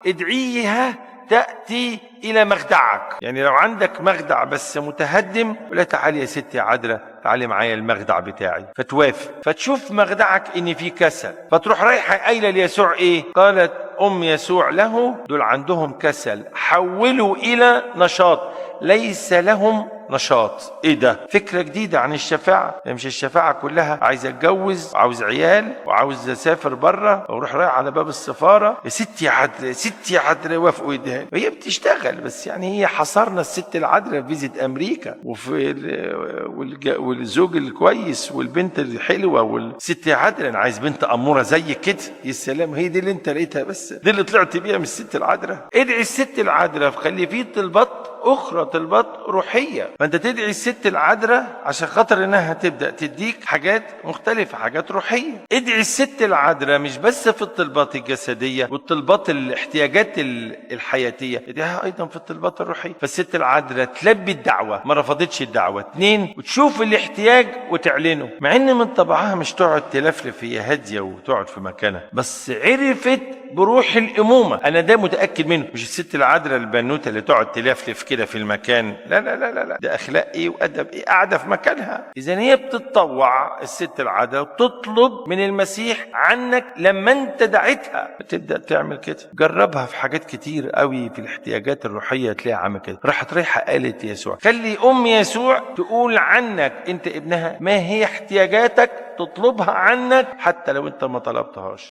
ادعيها تأتي إلى مخدعك. يعني لو عندك مخدع بس متهدم، ولا تعالي يا ستي عذراء تعالي معايا المخدع بتاعي، فتوافق، فتشوف مخدعك ان في كسل، فتروح رايحه قايله ليسوع ايه؟ قالت ام يسوع له: دول عندهم كسل، حولوا الى نشاط، ليس لهم نشاط. ايه ده؟ فكره جديده عن الشفاعه. مش الشفاعه كلها عايز اتجوز وعاوز عيال وعاوز اسافر بره واروح رايح على باب السفاره، يا ستي عدل ستي عدل وافقوا يديها، هي بتشتغل بس. يعني هي حصرنا الست العدله في فيزيت امريكا وفي والزوج الكويس والبنت الحلوه والست عدله. انا عايز بنت اموره زي كده. يا سلام، هي دي اللي انت لقيتها؟ بس دي اللي طلعت بيها من الست العدله؟ ادعي الست العدله، خلي فيه طلبات اخرى، طلبات روحيه. فانت تدعي الست العذراء عشان خاطر انها تبدا تديك حاجات مختلفه، حاجات روحيه. ادعي الست العذراء مش بس في الطلبات الجسديه والطلبات الاحتياجات الحياتيه، ادعيها ايضا في الطلبات الروحيه. فالست العذراء تلبي الدعوه، ما رفضتش الدعوه. 2، وتشوف الاحتياج وتعلنه، مع ان من طبعها مش تقعد تلفلف، هي هاديه وتقعد في مكانها، بس عرفت بروح الامومه. انا ده متاكد منه. مش الست العذراء البنوته اللي تقعد تلفلف كده في المكان، لا لا لا لا، ده اخلاق ايه وادب ايه، قاعده في مكانها. اذا هي بتتطوع الست العذراء وتطلب من المسيح عنك لما انت دعيتها، بتبدا تعمل كده. جربها في حاجات كتير قوي في الاحتياجات الروحيه، تلاقيها عامله كده. راحت رايحه قالت يسوع، خلي ام يسوع تقول عنك انت ابنها ما هي احتياجاتك، تطلبها عنك حتى لو انت ما طلبتهاش.